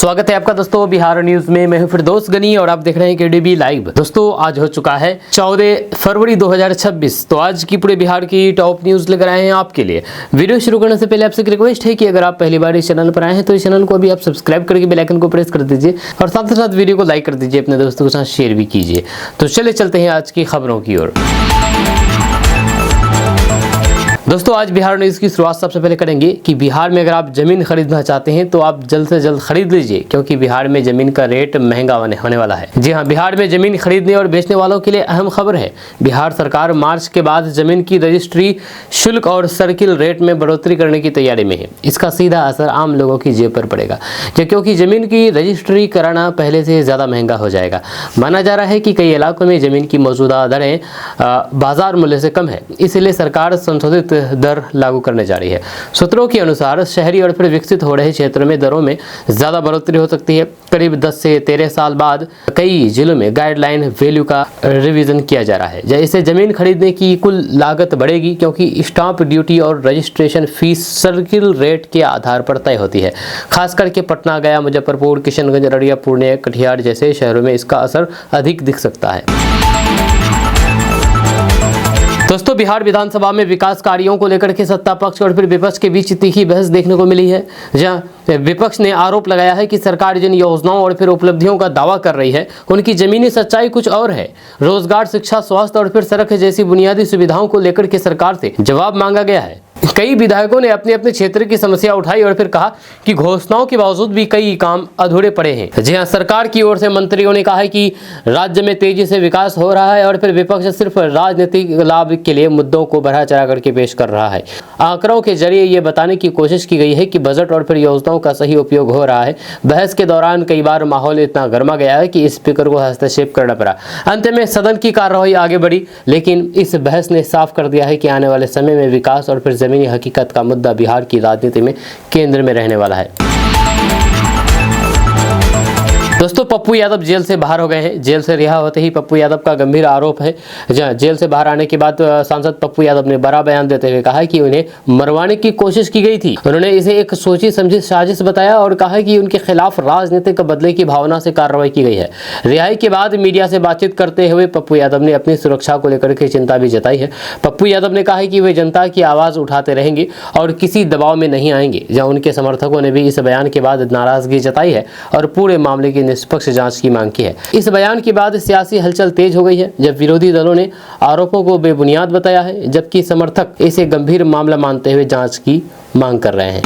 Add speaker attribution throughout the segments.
Speaker 1: स्वागत है आपका दोस्तों बिहार न्यूज में। मैं हूं फिरदौस गनी और आप देख रहे हैं केडीबी लाइव। दोस्तों आज हो चुका है 14 फरवरी 2026। तो आज की पूरे बिहार की टॉप न्यूज लेकर आए हैं आपके लिए। वीडियो शुरू करने से पहले आपसे एक रिक्वेस्ट है कि अगर आप पहली बार इस चैनल पर आए हैं तो इस चैनल को अभी आप सब्सक्राइब करके बेल आइकन को प्रेस कर दीजिए और साथ ही साथ वीडियो को लाइक कर दीजिए, अपने दोस्तों के साथ शेयर भी कीजिए। तो चले चलते हैं आज की खबरों की ओर। दोस्तों आज बिहार न्यूज़ की शुरुआत सबसे पहले करेंगे कि बिहार में अगर आप ज़मीन खरीदना चाहते हैं तो आप जल्द से जल्द खरीद लीजिए, क्योंकि बिहार में ज़मीन का रेट महंगा होने वाला है। जी हां, बिहार में ज़मीन खरीदने और बेचने वालों के लिए अहम खबर है। बिहार सरकार मार्च के बाद ज़मीन की रजिस्ट्री शुल्क और सर्किल रेट में बढ़ोतरी करने की तैयारी में है। इसका सीधा असर आम लोगों की जेब पर पड़ेगा, क्योंकि ज़मीन की रजिस्ट्री कराना पहले से ज़्यादा महंगा हो जाएगा। माना जा रहा है कि कई इलाकों में ज़मीन की मौजूदा दरें बाजार मूल्य से कम है, इसलिए सरकार संशोधित दर लागू करने जा रही है। सूत्रों के अनुसार शहरी और फिर विकसित हो रहे क्षेत्रों में दरों में ज्यादा बढ़ोतरी हो सकती है। करीब 10 से 13 साल बाद कई जिलों में गाइडलाइन वैल्यू का रिवीजन किया जा रहा है। जैसे जमीन खरीदने की कुल लागत बढ़ेगी, क्योंकि स्टाम्प ड्यूटी और रजिस्ट्रेशन फीस सर्किल रेट के आधार पर तय होती है। खास करके पटना, गया, मुजफ्फरपुर, किशनगंज, अररिया, पूर्णिया, कटिहार जैसे शहरों में इसका असर अधिक दिख सकता है। दोस्तों बिहार विधानसभा में विकास कार्यों को लेकर के सत्ता पक्ष और फिर विपक्ष के बीच तीखी बहस देखने को मिली है। जहां विपक्ष ने आरोप लगाया है कि सरकार जिन योजनाओं और फिर उपलब्धियों का दावा कर रही है उनकी जमीनी सच्चाई कुछ और है। रोजगार, शिक्षा, स्वास्थ्य और फिर सड़क जैसी बुनियादी सुविधाओं को लेकर के सरकार से जवाब मांगा गया है। कई विधायकों ने अपने अपने क्षेत्र की समस्या उठाई और फिर कहा कि घोषणाओं के बावजूद भी कई काम अधूरे पड़े हैं। जी हां, सरकार की ओर से मंत्रियों ने कहा है कि राज्य में तेजी से विकास हो रहा है और फिर विपक्ष सिर्फ राजनीतिक लाभ के लिए मुद्दों को बढ़ा चढ़ा करके पेश कर रहा है। आंकड़ों के जरिए ये बताने की कोशिश की गई है कि बजट और फिर योजनाओं का सही उपयोग हो रहा है। बहस के दौरान कई बार माहौल इतना गर्मा गया है कि स्पीकर को हस्तक्षेप करना पड़ा। अंत में सदन की कार्रवाई आगे बढ़ी, लेकिन इस बहस ने साफ कर दिया है कि आने वाले समय में विकास और फिर जमीनी हकीकत का मुद्दा बिहार की राजनीति में केंद्र में रहने वाला है। दोस्तों पप्पू यादव जेल से बाहर हो गए हैं। जेल से रिहा होते ही पप्पू यादव का गंभीर आरोप है। जेल से बाहर आने के बाद सांसद पप्पू यादव ने बड़ा बयान देते हुए कहा कि उन्हें मरवाने की कोशिश की गई थी। उन्होंने इसे एक सोची समझी साजिश बताया और कहा कि उनके खिलाफ राजनीतिक बदले की भावना से कार्रवाई की गई है। रिहाई के बाद मीडिया से बातचीत करते हुए पप्पू यादव ने अपनी सुरक्षा को लेकर के चिंता भी जताई है। पप्पू यादव ने कहा है कि वे जनता की आवाज उठाते रहेंगे और किसी दबाव में नहीं आएंगे। जहां उनके समर्थकों ने भी इस बयान के बाद नाराजगी जताई है और पूरे मामले की निष्पक्ष जांच की मांग की है। इस बयान के बाद सियासी हलचल तेज हो गई है, जब विरोधी दलों ने आरोपों को बेबुनियाद बताया है, जबकि समर्थक इसे गंभीर मामला मानते हुए जांच की मांग कर रहे हैं।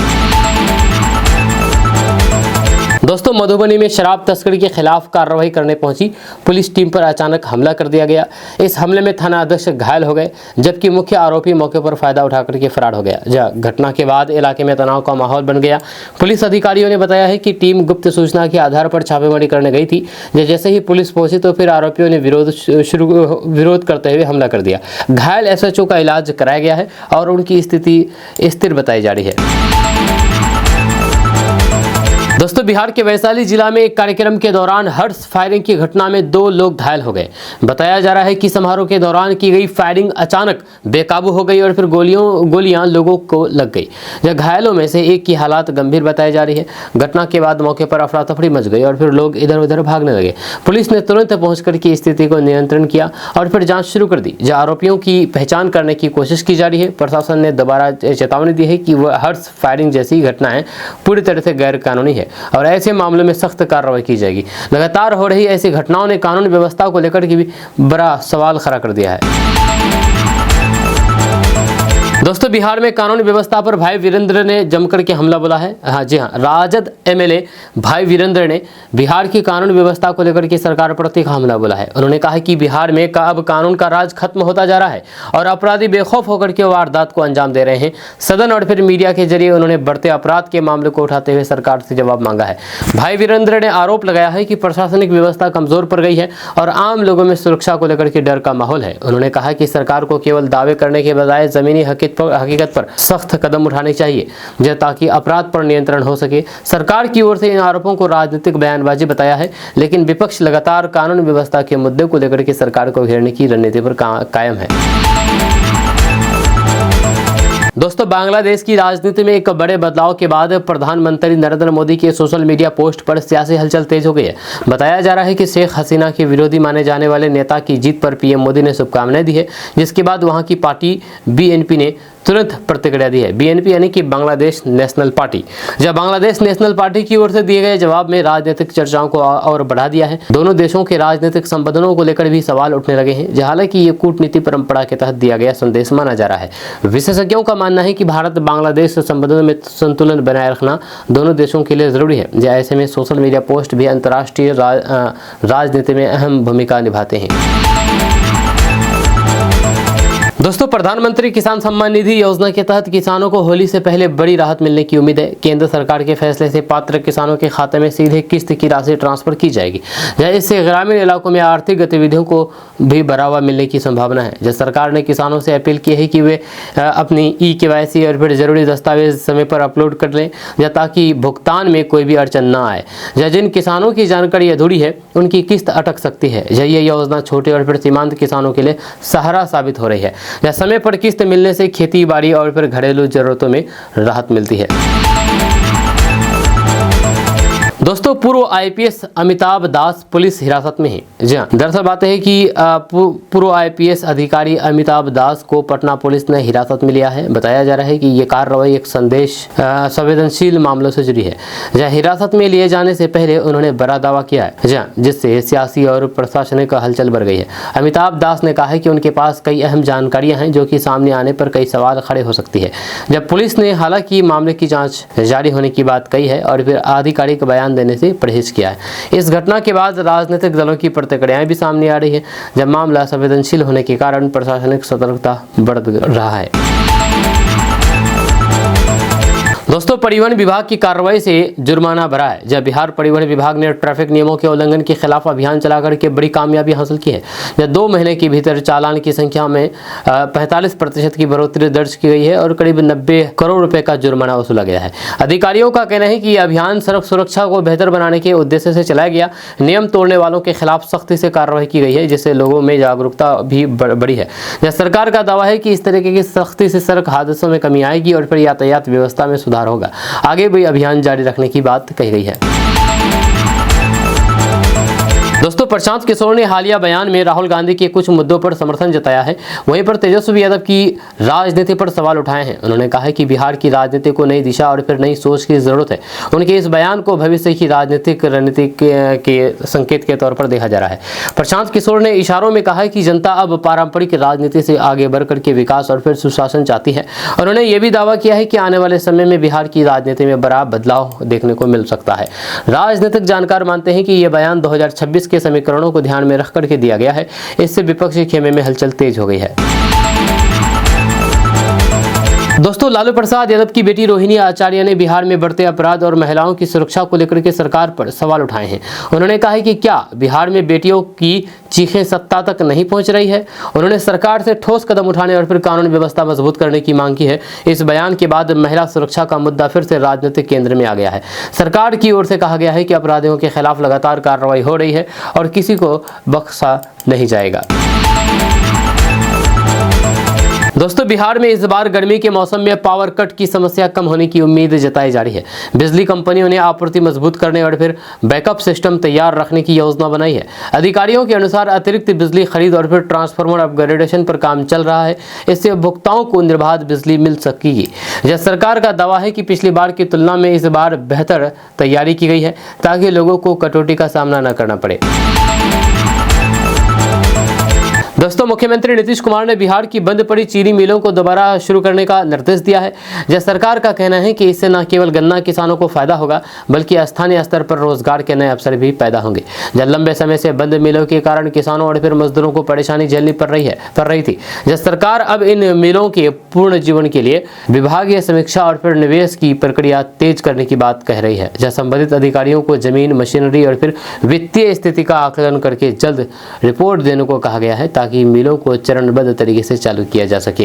Speaker 1: दोस्तों मधुबनी में शराब तस्करी के खिलाफ कार्रवाई करने पहुंची पुलिस टीम पर अचानक हमला कर दिया गया। इस हमले में थाना अध्यक्ष घायल हो गए, जबकि मुख्य आरोपी मौके पर फायदा उठाकर के फरार हो गया। घटना के बाद इलाके में तनाव का माहौल बन गया। पुलिस अधिकारियों ने बताया है कि टीम गुप्त सूचना के आधार पर छापेमारी करने गई थी। जैसे ही पुलिस पहुंची तो फिर आरोपियों ने विरोध करते हुए हमला कर दिया। घायल एसएचओ का इलाज कराया गया है और उनकी स्थिति स्थिर बताई जा रही है। दोस्तों बिहार के वैशाली जिला में एक कार्यक्रम के दौरान हर्ष फायरिंग की घटना में 2 लोग घायल हो गए। बताया जा रहा है कि समारोह के दौरान की गई फायरिंग अचानक बेकाबू हो गई और फिर गोलियां लोगों को लग गई। जब घायलों में से एक की हालत गंभीर बताई जा रही है। घटना के बाद मौके पर अफरा तफरी मच गई और फिर लोग इधर उधर भागने लगे। पुलिस ने तुरंत पहुंचकर की स्थिति को नियंत्रण किया और फिर जांच शुरू कर दी। जहां आरोपियों की पहचान करने की कोशिश की जा रही है। प्रशासन ने दोबारा चेतावनी दी है कि वह हर्ष फायरिंग जैसी घटनाएं पूरी तरह से गैर कानूनी है और ऐसे मामलों में सख्त कार्रवाई की जाएगी। लगातार हो रही ऐसी घटनाओं ने कानून व्यवस्था को लेकर के भी बड़ा सवाल खड़ा कर दिया है। दोस्तों बिहार में कानून व्यवस्था पर भाई वीरेंद्र ने जमकर के हमला बोला है। हाँ जी हाँ, राजद एमएलए भाई वीरेंद्र ने बिहार की कानून व्यवस्था को लेकर के सरकार पर तीखा हमला बोला है। उन्होंने कहा कि बिहार में अब कानून का राज खत्म होता जा रहा है और अपराधी बेखौफ होकर के वारदात को अंजाम दे रहे हैं। सदन और फिर मीडिया के जरिए उन्होंने बढ़ते अपराध के मामले को उठाते हुए सरकार से जवाब मांगा है। भाई वीरेंद्र ने आरोप लगाया है कि प्रशासनिक व्यवस्था कमजोर पड़ गई है और आम लोगों में सुरक्षा को लेकर के डर का माहौल है। उन्होंने कहा कि सरकार को केवल दावे करने के बजाय जमीनी हकीकत पर सख्त कदम उठाने चाहिए, ताकि अपराध पर नियंत्रण हो सके। सरकार की ओर से इन आरोपों को राजनीतिक बयानबाजी बताया है, लेकिन विपक्ष लगातार कानून व्यवस्था के मुद्दे को लेकर के सरकार को घेरने की रणनीति पर कायम है। दोस्तों, बांग्लादेश की राजनीति में एक बड़े बदलाव के बाद प्रधानमंत्री नरेंद्र मोदी के सोशल मीडिया पोस्ट पर सियासी हलचल तेज हो गई है। बताया जा रहा है कि शेख हसीना के विरोधी माने जाने वाले नेता की जीत पर पीएम मोदी ने शुभकामनाएं दी है, जिसके बाद वहां की पार्टी बीएनपी ने तुरंत प्रतिक्रिया दी है। बीएनपी यानी कि बांग्लादेश नेशनल पार्टी। जब बांग्लादेश नेशनल पार्टी की ओर से दिए गए जवाब में राजनीतिक चर्चाओं को और बढ़ा दिया है। दोनों देशों के राजनीतिक संबंधों को लेकर भी सवाल उठने लगे हैं। हालांकि ये कूटनीति परंपरा के तहत दिया गया संदेश माना जा रहा है। विशेषज्ञों का मानना है कि भारत बांग्लादेश संबंधों में संतुलन बनाए रखना दोनों देशों के लिए जरूरी है। ऐसे में सोशल मीडिया पोस्ट भी अंतर्राष्ट्रीय राजनीति में अहम भूमिका निभाते हैं। दोस्तों, प्रधानमंत्री किसान सम्मान निधि योजना के तहत किसानों को होली से पहले बड़ी राहत मिलने की उम्मीद है। केंद्र सरकार के फैसले से पात्र किसानों के खाते में सीधे किस्त की राशि ट्रांसफर की जाएगी। इससे ग्रामीण इलाकों में आर्थिक गतिविधियों को भी बढ़ावा मिलने की संभावना है। सरकार ने किसानों से अपील की है कि वे अपनी KYC और फिर जरूरी दस्तावेज समय पर अपलोड कर लें, ताकि भुगतान में कोई भी अड़चन न आए। जिन किसानों की जानकारी अधूरी है उनकी किस्त अटक सकती है। यह योजना छोटे और फिर सीमांत किसानों के लिए सहारा साबित हो रही है। समय पर किस्त मिलने से खेती बाड़ी और फिर घरेलू जरूरतों में राहत मिलती है। दोस्तों, पूर्व IPS अमिताभ दास पुलिस हिरासत में है। जी हाँ, दरअसल बात है कि पूर्व IPS अधिकारी अमिताभ दास को पटना पुलिस ने हिरासत में लिया है। बताया जा रहा है कि ये कार्रवाई एक संवेदनशील मामलों से जुड़ी है। जहाँ हिरासत में लिए जाने से पहले उन्होंने बड़ा दावा किया है, जहाँ जिससे सियासी और प्रशासनिक हलचल बढ़ गई है। अमिताभ दास ने कहा है कि उनके पास कई अहम जानकारियां हैं जो कि सामने आने पर कई सवाल खड़े हो सकती है। जब पुलिस ने हालांकि मामले की जाँच जारी होने की बात कही है और फिर आधिकारिक बयान देने से परहेज किया है। इस घटना के बाद राजनीतिक दलों की प्रतिक्रियाएं भी सामने आ रही है, जब मामला संवेदनशील होने के कारण प्रशासनिक सतर्कता बढ़ रहा है। दोस्तों, परिवहन विभाग की कार्रवाई से जुर्माना भरा है। जब बिहार परिवहन विभाग ने ट्रैफिक नियमों के उल्लंघन के खिलाफ अभियान चलाकर के बड़ी कामयाबी हासिल की है। जब 2 महीने के भीतर चालान की संख्या में 45% की बढ़ोतरी दर्ज की गई है और करीब 90 करोड़ रुपए का जुर्माना वसूला गया है। अधिकारियों का कहना है कि यह अभियान सड़क सुरक्षा को बेहतर बनाने के उद्देश्य से चलाया गया। नियम तोड़ने वालों के खिलाफ सख्ती से कार्रवाई की गई है, जिससे लोगों में जागरूकता भी बढ़ी है। सरकार का दावा है कि इस तरीके की सख्ती से सड़क हादसों में कमी आएगी और फिर यातायात व्यवस्था में सुधार होगा। आगे भी अभियान जारी रखने की बात कही गई है। दोस्तों, प्रशांत किशोर ने हालिया बयान में राहुल गांधी के कुछ मुद्दों पर समर्थन जताया है। वहीं पर तेजस्वी यादव की राजनीति पर सवाल उठाए हैं। उन्होंने कहा है कि बिहार की राजनीति को नई दिशा और फिर नई सोच की जरूरत है। उनके इस बयान को भविष्य की राजनीतिक रणनीति के संकेत के तौर पर देखा जा रहा है। प्रशांत किशोर ने इशारों में कहा है कि जनता अब पारंपरिक राजनीति से आगे बढ़कर के विकास और फिर सुशासन चाहती है। उन्होंने ये भी दावा किया है कि आने वाले समय में बिहार की राजनीति में बड़ा बदलाव देखने को मिल सकता है। राजनीतिक जानकार मानते हैं कि यह बयान 2026 के समीकरणों को ध्यान में रख करके दिया गया है। इससे विपक्षी खेमे में हलचल तेज हो गई है। दोस्तों, लालू प्रसाद यादव की बेटी रोहिणी आचार्य ने बिहार में बढ़ते अपराध और महिलाओं की सुरक्षा को लेकर के सरकार पर सवाल उठाए हैं। उन्होंने कहा है कि क्या बिहार में बेटियों की चीखें सत्ता तक नहीं पहुंच रही है। उन्होंने सरकार से ठोस कदम उठाने और फिर कानून व्यवस्था मजबूत करने की मांग की है। इस बयान के बाद महिला सुरक्षा का मुद्दा फिर से राजनीतिक केंद्र में आ गया है। सरकार की ओर से कहा गया है कि अपराधियों के खिलाफ लगातार कार्रवाई हो रही है और किसी को बख्शा नहीं जाएगा। दोस्तों, बिहार में इस बार गर्मी के मौसम में पावर कट की समस्या कम होने की उम्मीद जताई जा रही है। बिजली कंपनियों ने आपूर्ति मजबूत करने और फिर बैकअप सिस्टम तैयार रखने की योजना बनाई है। अधिकारियों के अनुसार अतिरिक्त बिजली खरीद और फिर ट्रांसफार्मर अपग्रेडेशन पर काम चल रहा है। इससे उपभोक्ताओं को निर्बाध बिजली मिल सकेगी। यह सरकार का दावा है कि पिछली बार की तुलना में इस बार बेहतर तैयारी की गई है, ताकि लोगों को कटौती का सामना न करना पड़े। दोस्तों, मुख्यमंत्री नीतीश कुमार ने बिहार की बंद पड़ी चीनी मिलों को दोबारा शुरू करने का निर्देश दिया है। जब सरकार का कहना है कि इससे न केवल गन्ना किसानों को फायदा होगा, बल्कि स्थानीय स्तर पर रोजगार के नए अवसर भी पैदा होंगे। जब लंबे समय से बंद मिलों के कारण किसानों और फिर मजदूरों को परेशानी झेलनी पड़ रही थी। जब सरकार अब इन मिलों के पूर्ण जीवन के लिए विभागीय समीक्षा और फिर निवेश की प्रक्रिया तेज करने की बात कह रही है। जब संबंधित अधिकारियों को जमीन, मशीनरी और फिर वित्तीय स्थिति का आकलन करके जल्द रिपोर्ट देने को कहा गया है, ताकि मिलों को चरणबद्ध तरीके से चालू किया जा सके।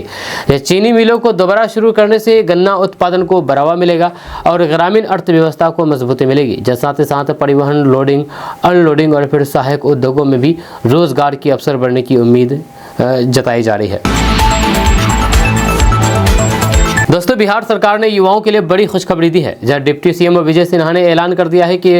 Speaker 1: यह चीनी मिलों को दोबारा शुरू करने से गन्ना उत्पादन को बढ़ावा मिलेगा और ग्रामीण अर्थव्यवस्था को मजबूती मिलेगी। साथ ही साथ परिवहन, लोडिंग, अनलोडिंग और फिर सहायक उद्योगों में भी रोजगार के अवसर बढ़ने की उम्मीद जताई जा रही है। दोस्तों, बिहार सरकार ने युवाओं के लिए बड़ी खुशखबरी दी है, जहां डिप्टी सीएम विजय सिन्हा ने ऐलान कर दिया है कि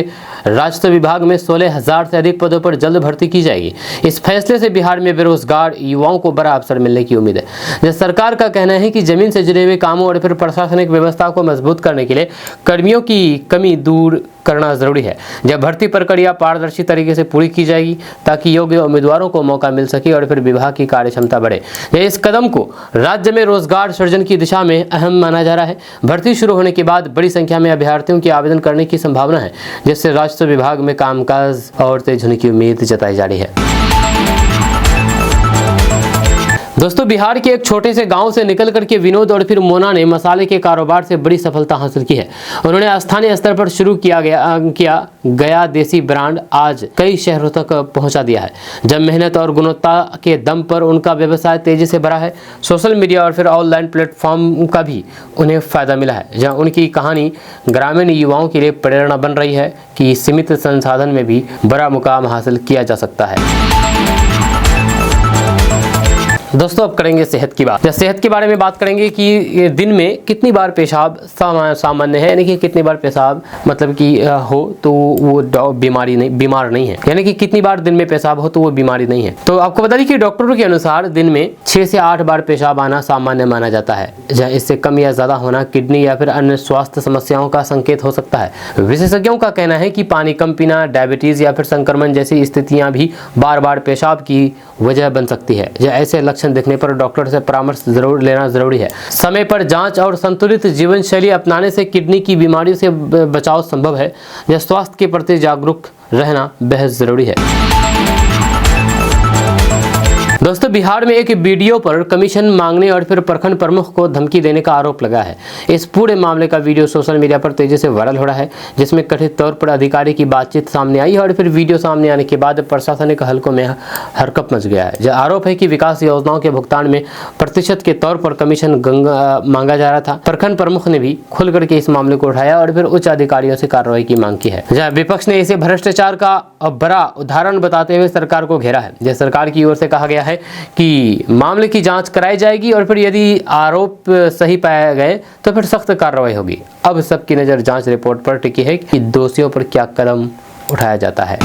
Speaker 1: राजस्व विभाग में 16,000 से अधिक पदों पर जल्द भर्ती की जाएगी। इस फैसले से बिहार में बेरोजगार युवाओं को बड़ा अवसर मिलने की उम्मीद है। जहां सरकार का कहना है कि जमीन से जुड़े हुए कामों और फिर प्रशासनिक व्यवस्था को मजबूत करने के लिए कर्मियों की कमी दूर करना जरूरी है। जब भर्ती प्रक्रिया पारदर्शी तरीके से पूरी की जाएगी ताकि योग्य उम्मीदवारों को मौका मिल सके और फिर विभाग की कार्यक्षमता बढ़े। इस कदम को राज्य में रोजगार सृजन की दिशा में अहम माना जा रहा है। भर्ती शुरू होने के बाद बड़ी संख्या में अभ्यर्थियों की आवेदन करने की संभावना है, जिससे राजस्व विभाग में कामकाज और तेज होने की उम्मीद जताई जा रही है। दोस्तों, बिहार के एक छोटे से गांव से निकल करके विनोद और फिर मोना ने मसाले के कारोबार से बड़ी सफलता हासिल की है। उन्होंने स्थानीय स्तर पर शुरू किया गया देसी ब्रांड आज कई शहरों तक पहुंचा दिया है। जब मेहनत और गुणवत्ता के दम पर उनका व्यवसाय तेजी से बढ़ा है, सोशल मीडिया और फिर ऑनलाइन प्लेटफॉर्म का भी उन्हें फायदा मिला है। जहाँ उनकी कहानी ग्रामीण युवाओं के लिए प्रेरणा बन रही है कि सीमित संसाधन में भी बड़ा मुकाम हासिल किया जा सकता है। दोस्तों, अब करेंगे सेहत की बात। सेहत के बारे में बात करेंगे कि दिन में कितनी बार पेशाब सामान्य है, यानी कि कितनी बार पेशाब मतलब कि हो तो वो बीमार नहीं है, यानी कि कितनी बार दिन में पेशाब हो तो वो बीमारी नहीं है। तो आपको बता दें कि डॉक्टरों के अनुसार दिन में 6 से 8 बार पेशाब आना सामान्य माना जाता है। जहाँ इससे कम या ज्यादा होना किडनी या फिर अन्य स्वास्थ्य समस्याओं का संकेत हो सकता है। विशेषज्ञों का कहना है कि पानी कम पीना, डायबिटीज या फिर संक्रमण जैसी स्थितियां भी बार बार पेशाब की वजह बन सकती है। ऐसे लक्षण दिखने पर डॉक्टर से परामर्श जरूर लेना जरूरी है। समय पर जांच और संतुलित जीवन शैली अपनाने से किडनी की बीमारियों से बचाव संभव है। यह स्वास्थ्य के प्रति जागरूक रहना बेहद जरूरी है। दोस्तों, बिहार में एक वीडियो पर कमीशन मांगने और फिर प्रखंड प्रमुख को धमकी देने का आरोप लगा है। इस पूरे मामले का वीडियो सोशल मीडिया पर तेजी से वायरल हो रहा है, जिसमें कथित तौर पर अधिकारी की बातचीत सामने आई है और फिर वीडियो सामने आने के बाद प्रशासनिक हलकों में हरकत मच गया है। यह आरोप है कि विकास योजनाओं के भुगतान में प्रतिशत के तौर पर कमीशन मांगा जा रहा था। प्रखंड प्रमुख ने भी खुल करके इस मामले को उठाया और फिर उच्च अधिकारियों से कार्रवाई की मांग की है। जहाँ विपक्ष ने इसे भ्रष्टाचार का बड़ा उदाहरण बताते हुए सरकार को घेरा है। जैसे सरकार की ओर से कहा गया है कि मामले की जांच कराई जाएगी और फिर यदि आरोप सही पाए गए तो फिर सख्त कार्रवाई होगी। अब सबकी नजर जांच रिपोर्ट पर टिकी है कि दोषियों पर क्या कदम उठाया जाता है।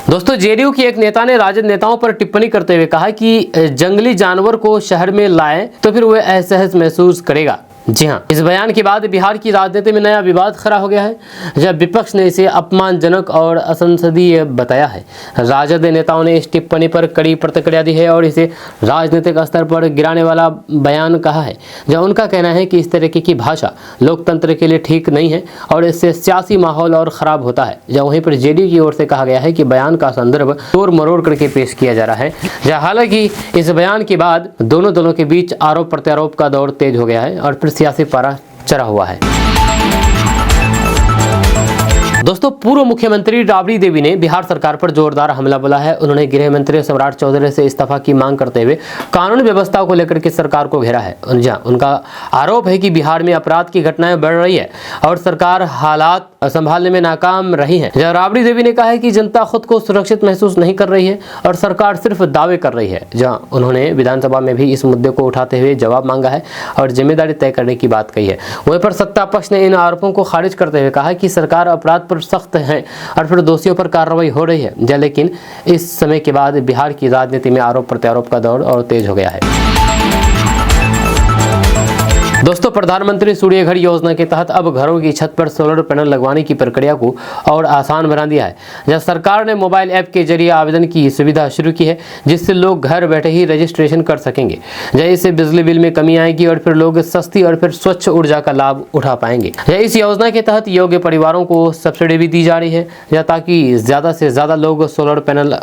Speaker 1: दोस्तों, जेडीयू की एक नेता ने राजद नेताओं पर टिप्पणी करते हुए कहा कि जंगली जानवर को शहर में लाएं तो फिर वह असहज महसूस करेगा। जी हाँ, इस बयान के बाद बिहार की राजनीति में नया विवाद खड़ा हो गया है, जब विपक्ष ने इसे अपमानजनक और असंसदीय बताया है। राजद नेताओं ने इस टिप्पणी पर कड़ी प्रतिक्रिया दी है और इसे राजनीतिक स्तर पर गिराने वाला बयान कहा है। जब उनका कहना है कि इस तरीके की भाषा लोकतंत्र के लिए ठीक नहीं है और इससे सियासी माहौल और खराब होता है। जब वहीं पर जेडीयू की ओर से कहा गया है कि बयान का संदर्भ तोड़ मरोड़ करके पेश किया जा रहा है। हालांकि इस बयान के बाद दोनों दलों के बीच आरोप प्रत्यारोप का दौर तेज हो गया है और फिर सियासी पारा चढ़ा हुआ है। दोस्तों, पूर्व मुख्यमंत्री राबड़ी देवी ने बिहार सरकार पर जोरदार हमला बोला है। उन्होंने गृह मंत्री सम्राट चौधरी से इस्तीफा की मांग करते हुए कानून व्यवस्था को लेकर के सरकार को घेरा है। उनका आरोप है कि बिहार में अपराध की घटनाएं बढ़ रही है और सरकार हालात संभालने में नाकाम रही है। राबड़ी देवी ने कहा है कि जनता खुद को सुरक्षित महसूस नहीं कर रही है और सरकार सिर्फ दावे कर रही है। जहां उन्होंने विधानसभा में भी इस मुद्दे को उठाते हुए जवाब मांगा है और जिम्मेदारी तय करने की बात कही है। वहीं पर सत्ता पक्ष ने इन आरोपों को खारिज करते हुए कहा कि सरकार अपराध पर सख्त है और फिर दोषियों पर कार्रवाई हो रही है। लेकिन इस समय के बाद बिहार की राजनीति में आरोप प्रत्यारोप का दौर और तेज हो गया है। दोस्तों, प्रधानमंत्री सूर्य घर योजना के तहत अब घरों की छत पर सोलर पैनल लगवाने की प्रक्रिया को और आसान बना दिया है। जब सरकार ने मोबाइल ऐप के जरिए आवेदन की सुविधा शुरू की है, जिससे लोग घर बैठे ही रजिस्ट्रेशन कर सकेंगे। इससे बिजली बिल में कमी आएगी और फिर लोग सस्ती और फिर स्वच्छ ऊर्जा का लाभ उठा पाएंगे। इस योजना के तहत योग्य परिवारों को सब्सिडी भी दी जा रही है ताकि ज्यादा से ज्यादा लोग सोलर पैनल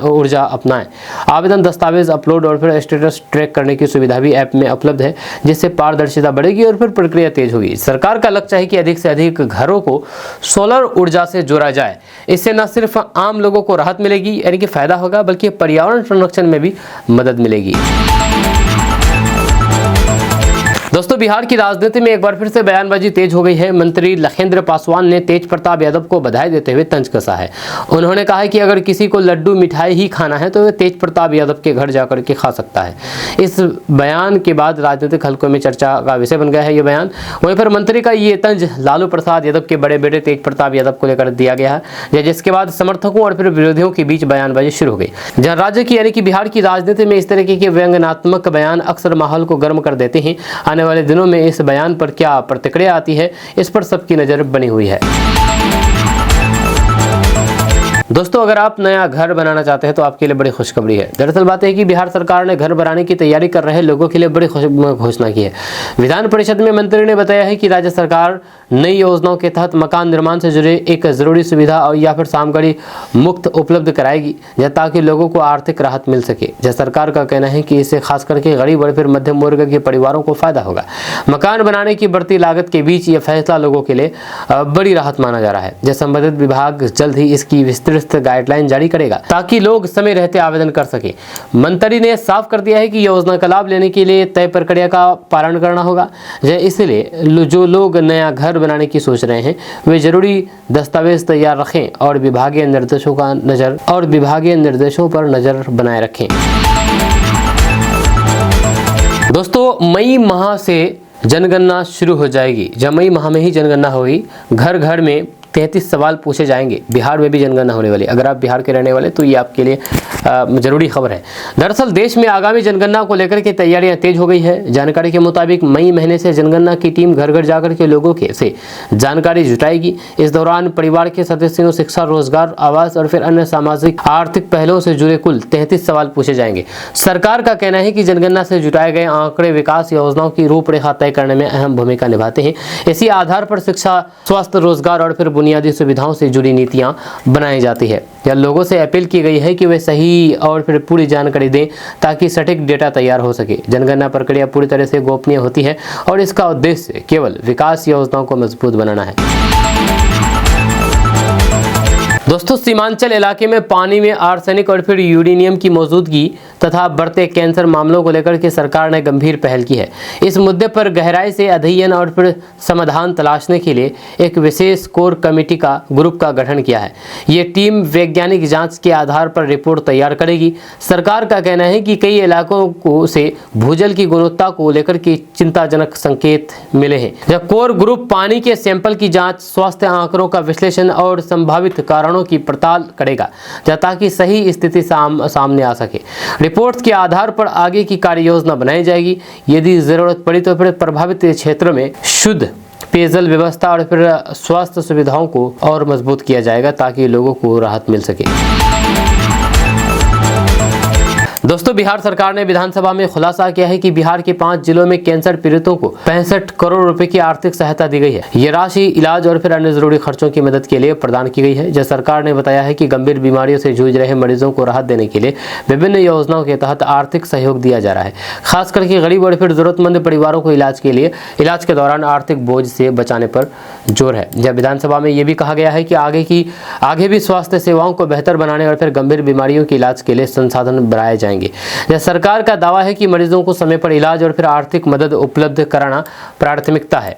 Speaker 1: ऊर्जा अपनाएं। आवेदन, दस्तावेज अपलोड और फिर स्टेटस ट्रैक करने की सुविधा भी ऐप में उपलब्ध है, जिससे पारदर्शिता बढ़ेगी और फिर प्रक्रिया तेज होगी। सरकार का लक्ष्य है कि अधिक से अधिक घरों को सोलर ऊर्जा से जोड़ा जाए। इससे न सिर्फ आम लोगों को राहत मिलेगी, यानी कि फायदा होगा, बल्कि पर्यावरण संरक्षण में भी मदद मिलेगी। दोस्तों, बिहार की राजनीति में एक बार फिर से बयानबाजी तेज हो गई है। मंत्री लखेंद्र पासवान ने तेज प्रताप यादव को बधाई देते हुए तंज कसा है। उन्होंने कहा है कि अगर किसी को लड्डू मिठाई ही खाना है तो वह तेज प्रताप यादव के घर जाकर के खा सकता है। इस बयान के बाद राजनीतिक हलकों में चर्चा का विषय बन गया है ये बयान। वहीं पर मंत्री का ये तंज लालू प्रसाद यादव के बड़े बेटे तेज प्रताप यादव को लेकर दिया गया है, जिसके बाद समर्थकों और फिर विरोधियों के बीच बयानबाजी शुरू हो गई। जहां राज्य की यानी कि बिहार की राजनीति में इस तरीके के व्यंग्यात्मक बयान अक्सर माहौल को गर्म कर देते हैं। आने वाले दिनों में इस बयान पर क्या प्रतिक्रिया आती है, इस पर सबकी नजर बनी हुई है। दोस्तों, अगर आप नया घर बनाना चाहते हैं तो आपके लिए बड़ी खुशखबरी है। दरअसल बात है कि बिहार सरकार ने घर बनाने की तैयारी कर रहे लोगों के लिए बड़ी घोषणा की है। विधान परिषद में मंत्री ने बताया है कि राज्य सरकार नई योजनाओं के तहत मकान निर्माण से जुड़े एक जरूरी सुविधा और या फिर सामग्री मुक्त उपलब्ध कराएगी, ताकि लोगों को आर्थिक राहत मिल सके। जब सरकार का कहना है कि इससे खास करके गरीब और फिर मध्यम वर्ग के परिवारों को फायदा होगा। मकान बनाने की बढ़ती लागत के बीच यह फैसला लोगों के लिए बड़ी राहत माना जा रहा है। जब संबंधित विभाग जल्द ही इसकी विस्तृत गाइडलाइन जारी करेगा ताकि लोग समय रहते आवेदन कर सके। मंत्री ने साफ कर दिया है कि योजना का लाभ लेने के लिए तय प्रक्रिया का पालन करना होगा। इसलिए जो लोग नया घर बनाने की सोच रहे हैं वे जरूरी दस्तावेज तैयार रखें और विभागीय निर्देशों पर नजर बनाए रखें। दोस्तों, मई माह से जनगणना शुरू हो जाएगी। जब मई माह में ही जनगणना होगी, घर घर में 33 सवाल पूछे जाएंगे। बिहार में भी जनगणना होने वाली। अगर आप बिहार के रहने वाले तो ये आपके लिए जरूरी खबर है। दरअसल देश में आगामी जनगणना को लेकर के तैयारियां तेज हो गई है। जानकारी के मुताबिक मई महीने से जनगणना की टीम घर घर जाकर के लोगों के से जानकारी जुटाएगी। इस दौरान परिवार के सदस्यों, शिक्षा, रोजगार, आवास और फिर अन्य सामाजिक आर्थिक पहलुओं से जुड़े कुल 33 सवाल पूछे जाएंगे। सरकार का कहना है कि जनगणना से जुटाए गए आंकड़े विकास योजनाओं की रूपरेखा तय करने में अहम भूमिका निभाते हैं। इसी आधार पर शिक्षा, स्वास्थ्य, रोजगार और फिर बुनियादी सुविधाओं से जुड़ी नीतियां बनाई जाती है। या लोगों से अपील की गई है कि वे सही और फिर पूरी जानकारी दें ताकि सटीक डेटा तैयार हो सके। जनगणना प्रक्रिया पूरी तरह से गोपनीय होती है और इसका उद्देश्य केवल विकास योजनाओं को मजबूत बनाना है। दोस्तों, सीमांचल इलाके में पानी में आर्सेनिक और फिर यूरेनियम की मौजूदगी तथा बढ़ते कैंसर मामलों को लेकर के सरकार ने गंभीर पहल की है। इस मुद्दे पर गहराई से अध्ययन और फिर समाधान तलाशने के लिए एक विशेष कोर कमेटी का ग्रुप का गठन किया है। ये टीम वैज्ञानिक जांच के आधार पर रिपोर्ट तैयार करेगी। सरकार का कहना है कि कई इलाकों को से भूजल की गुणवत्ता को लेकर के चिंताजनक संकेत मिले हैं। जब कोर ग्रुप पानी के सैंपल की जाँच, स्वास्थ्य आंकड़ों का विश्लेषण और संभावित कारणों की पड़ताल करेगा, ताकि सही स्थिति सामने आ सके। रिपोर्ट के आधार पर आगे की कार्य योजना बनाई जाएगी। यदि जरूरत पड़ी तो फिर प्रभावित क्षेत्रों में शुद्ध पेयजल व्यवस्था और फिर स्वास्थ्य सुविधाओं को और मजबूत किया जाएगा ताकि लोगों को राहत मिल सके। दोस्तों, बिहार सरकार ने विधानसभा में खुलासा किया है कि बिहार के 5 जिलों में कैंसर पीड़ितों को 65 करोड़ रुपए की आर्थिक सहायता दी गई है। ये राशि इलाज और फिर अन्य जरूरी खर्चों की मदद के लिए प्रदान की गई है। जब सरकार ने बताया है कि गंभीर बीमारियों से जूझ रहे मरीजों को राहत देने के लिए विभिन्न योजनाओं के तहत आर्थिक सहयोग दिया जा रहा है। खास करके गरीब और फिर जरूरतमंद परिवारों को इलाज के दौरान आर्थिक बोझ से बचाने पर जोर है। जब विधानसभा में ये भी कहा गया है कि आगे भी स्वास्थ्य सेवाओं को बेहतर बनाने और फिर गंभीर बीमारियों के इलाज के लिए संसाधन बढ़ाए जाएंगे। यह सरकार का दावा है कि मरीजों को समय पर इलाज और फिर आर्थिक मदद उपलब्ध कराना प्राथमिकता है।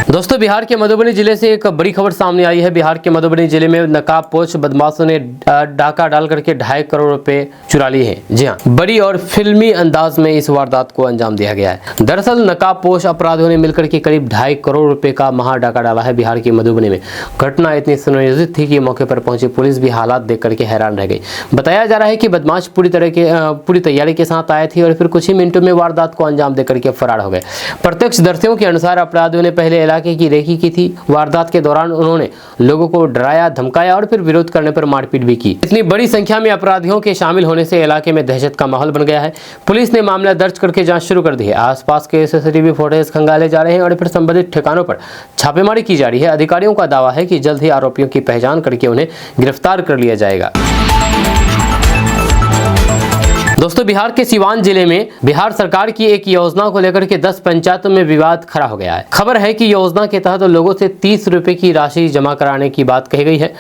Speaker 1: दोस्तों, बिहार के मधुबनी जिले से एक बड़ी खबर सामने आई है। बिहार के मधुबनी जिले में नकाबपोश बदमाशों ने डाका डाल करके 2.5 करोड़ रुपए चुरा लिए हैं। जी हाँ, बड़ी और फिल्मी अंदाज में इस वारदात को अंजाम दिया गया है। दरअसल नकाबपोश अपराधियों ने मिलकर के करीब 2.5 करोड़ रुपए का महा डाका डाला है बिहार के मधुबनी में। घटना इतनी सुनियोजित थी कि मौके पर पहुंची पुलिस भी हालात देख करके हैरान रह गई। बताया जा रहा है कि बदमाश पूरी तैयारी के साथ आए थे और फिर कुछ ही मिनटों में वारदात को अंजाम देकर के फरार हो गए। प्रत्यक्षदर्शियों के अनुसार अपराधियों ने पहले इलाके की रेकी की थी। वारदात के दौरान उन्होंने लोगों को डराया, धमकाया और फिर विरोध करने पर मारपीट भी की। इतनी बड़ी संख्या में अपराधियों के शामिल होने से इलाके में दहशत का माहौल बन गया है। पुलिस ने मामला दर्ज करके जांच शुरू कर दी है। आसपास के सीसीटीवी फुटेज खंगाले जा रहे हैं और फिर संबंधित ठिकानों पर छापेमारी की जा रही है। अधिकारियों का दावा है कि जल्द ही आरोपियों की पहचान करके उन्हें गिरफ्तार कर लिया जाएगा। दोस्तों बिहार के सीवान जिले में बिहार सरकार की एक योजना को लेकर के 10 पंचायतों में विवाद खड़ा हो गया है। खबर है कि योजना के तहत लोगों से 30 रुपए की राशि जमा कराने की बात कही गई है,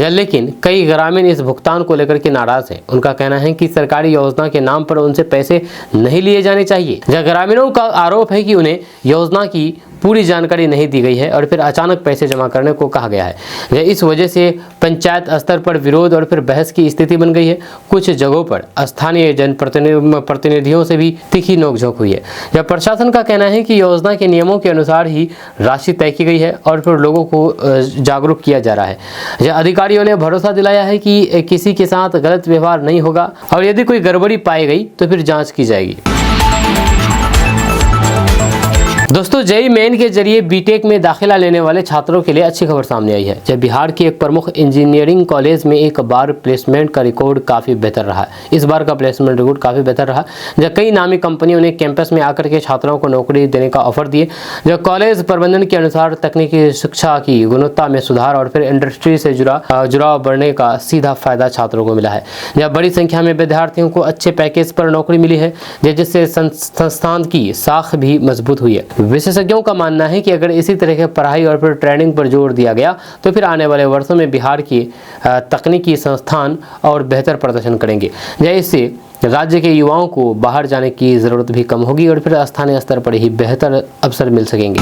Speaker 1: लेकिन कई ग्रामीण इस भुगतान को लेकर के नाराज हैं। उनका कहना है कि सरकारी योजना के नाम पर उनसे पैसे नहीं लिए जाने चाहिए। ग्रामीणों का आरोप है कि उन्हें योजना की पूरी जानकारी नहीं दी गई है और फिर अचानक पैसे जमा करने को कहा गया है। इस वजह से पंचायत स्तर पर विरोध और फिर बहस की स्थिति बन गई है। कुछ जगहों पर स्थानीय जनप्रतिनिधियों से भी तीखी नोकझोंक हुई है। जब प्रशासन का कहना है कि योजना के नियमों के अनुसार ही राशि तय की गई है और फिर लोगों को जागरूक किया जा रहा है। अधिकारियों ने भरोसा दिलाया है कि किसी के साथ गलत व्यवहार नहीं होगा और यदि कोई गड़बड़ी पाई गई तो फिर जाँच की जाएगी। दोस्तों जेईई मेन के जरिए बीटेक में दाखिला लेने वाले छात्रों के लिए अच्छी खबर सामने आई है। जब बिहार के एक प्रमुख इंजीनियरिंग कॉलेज में एक बार प्लेसमेंट का रिकॉर्ड काफ़ी बेहतर रहा। इस बार का प्लेसमेंट रिकॉर्ड काफ़ी बेहतर रहा, जब कई नामी कंपनियों ने कैंपस में आकर के छात्रों को नौकरी देने का ऑफर दिए। जब कॉलेज प्रबंधन के अनुसार तकनीकी शिक्षा की गुणवत्ता में सुधार और फिर इंडस्ट्री से जुड़ाव बढ़ने का सीधा फायदा छात्रों को मिला है। जब बड़ी संख्या में विद्यार्थियों को अच्छे पैकेज पर नौकरी मिली है, जिससे संस्थान की साख भी मजबूत हुई है। विशेषज्ञों का मानना है कि अगर इसी तरह की पढ़ाई और फिर ट्रेनिंग पर जोर दिया गया तो फिर आने वाले वर्षों में बिहार की तकनीकी संस्थान और बेहतर प्रदर्शन करेंगे। इससे राज्य के युवाओं को बाहर जाने की ज़रूरत भी कम होगी और फिर स्थानीय स्तर पर ही बेहतर अवसर मिल सकेंगे।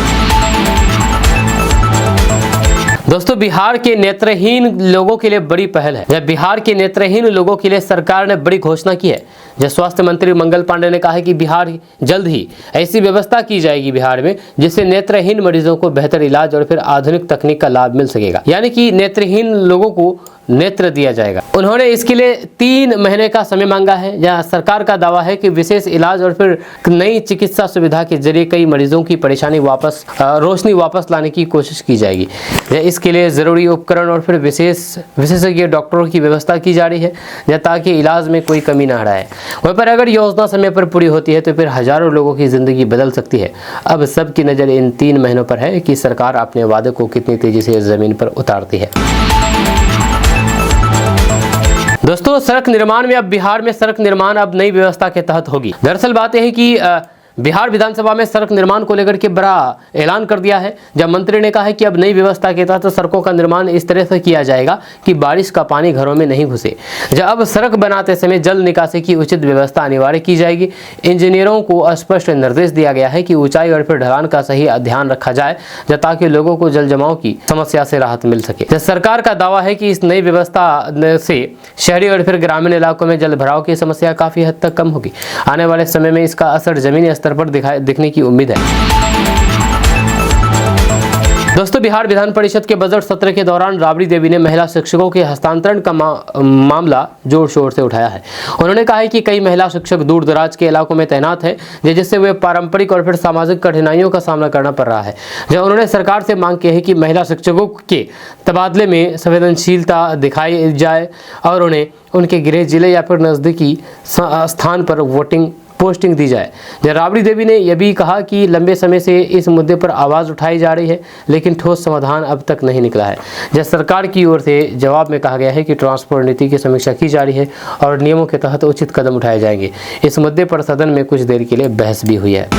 Speaker 1: दोस्तों बिहार के नेत्रहीन लोगों के लिए बड़ी पहल है। जब बिहार के नेत्रहीन लोगों के लिए सरकार ने बड़ी घोषणा की है। जब स्वास्थ्य मंत्री मंगल पांडे ने कहा है कि बिहार जल्द ही ऐसी व्यवस्था की जाएगी बिहार में जिससे नेत्रहीन मरीजों को बेहतर इलाज और फिर आधुनिक तकनीक का लाभ मिल सकेगा, यानी कि नेत्रहीन लोगों को नेत्र दिया जाएगा। उन्होंने इसके लिए 3 महीने का समय मांगा है। जहां सरकार का दावा है कि विशेष इलाज और फिर नई चिकित्सा सुविधा के जरिए कई मरीजों की परेशानी रोशनी वापस लाने की कोशिश की जाएगी। इसके लिए ज़रूरी उपकरण और फिर विशेषज्ञ डॉक्टरों की व्यवस्था की जा रही है ताकि इलाज में कोई कमी ना रहे। वहीं पर अगर योजना समय पर पूरी होती है तो फिर हजारों लोगों की ज़िंदगी बदल सकती है। अब सबकी नज़र इन 3 महीनों पर है कि सरकार अपने वादे को कितनी तेज़ी से ज़मीन पर उतारती है। दोस्तों सड़क निर्माण में अब बिहार में सड़क निर्माण अब नई व्यवस्था के तहत होगी। दरअसल बात यह है कि बिहार विधानसभा में सड़क निर्माण को लेकर के बड़ा ऐलान कर दिया है। जब मंत्री ने कहा है कि अब नई व्यवस्था के तहत सड़कों का निर्माण इस तरह से किया जाएगा कि बारिश का पानी घरों में नहीं घुसे। जब अब सड़क बनाते समय जल निकासी की उचित व्यवस्था अनिवार्य की जाएगी। इंजीनियरों को स्पष्ट निर्देश दिया गया है कि ऊंचाई और फिर ढलान का सही ध्यान रखा जाए ताकि लोगों को जल जमाव की समस्या से राहत मिल सके। सरकार का दावा है कि इस नई व्यवस्था से शहरी और फिर ग्रामीण इलाकों में जल भराव की समस्या काफी हद तक कम होगी। आने वाले समय में इसका असर जमीनी स्तर पर दिखने की उम्मीद है। दोस्तों बिहार विधान परिषद के बजट सत्र के दौरान राबड़ी देवी ने महिला शिक्षकों के हस्तांतरण का मामला जोर शोर से उठाया है। उन्होंने कहा है कि कई महिला शिक्षक दूर दराज के इलाकों में तैनात हैं, जिससे वे पारंपरिक और फिर सामाजिक कठिनाइयों का सामना करना पड़ रहा है। जब उन्होंने सरकार से मांग की है कि महिला शिक्षकों के तबादले में संवेदनशीलता दिखाई जाए और उन्हें उनके गृह जिले या फिर नज़दीकी स्थान पर पोस्टिंग दी जाए। राबड़ी देवी ने यह भी कहा कि लंबे समय से इस मुद्दे पर आवाज़ उठाई जा रही है, लेकिन ठोस समाधान अब तक नहीं निकला है। जब सरकार की ओर से जवाब में कहा गया है कि ट्रांसपोर्ट नीति की समीक्षा की जा रही है और नियमों के तहत उचित कदम उठाए जाएंगे। इस मुद्दे पर सदन में कुछ देर के लिए बहस भी हुई है।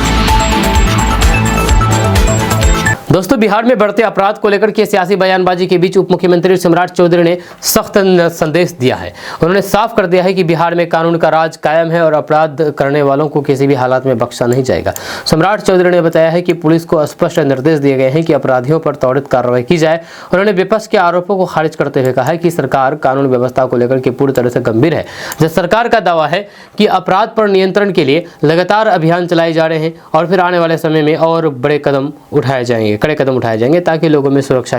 Speaker 1: दोस्तों बिहार में बढ़ते अपराध को लेकर के सियासी बयानबाजी के बीच उप मुख्यमंत्री सम्राट चौधरी ने सख्त संदेश दिया है। उन्होंने साफ कर दिया है कि बिहार में कानून का राज कायम है और अपराध करने वालों को किसी भी हालात में बख्शा नहीं जाएगा। सम्राट चौधरी ने बताया है कि पुलिस को स्पष्ट निर्देश दिए गए हैं कि अपराधियों पर त्वरित कार्रवाई की जाए। उन्होंने विपक्ष के आरोपों को खारिज करते हुए कहा है कि सरकार कानून व्यवस्था को लेकर के पूरी तरह से गंभीर है। जब सरकार का दावा है कि अपराध पर नियंत्रण के लिए लगातार अभियान चलाए जा रहे हैं और फिर आने वाले समय में और बड़े कदम उठाए जाएंगे ताकि लोगों में सुरक्षा।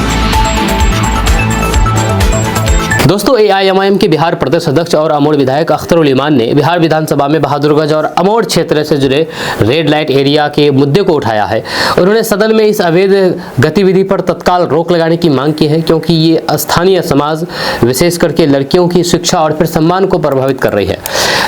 Speaker 1: दोस्तों एआईएमआईएम के बिहार प्रदेश अध्यक्ष और अमोड़ विधायक अख्तरुल इमान ने बिहार विधानसभा में बहादुरगंज और अमोड़ क्षेत्र से जुड़े रेड लाइट एरिया के मुद्दे को उठाया है। उन्होंने सदन में इस अवैध गतिविधि पर तत्काल रोक लगाने की मांग की है, क्योंकि ये स्थानीय समाज विशेष करके लड़कियों की शिक्षा और फिर सम्मान को प्रभावित कर रही है।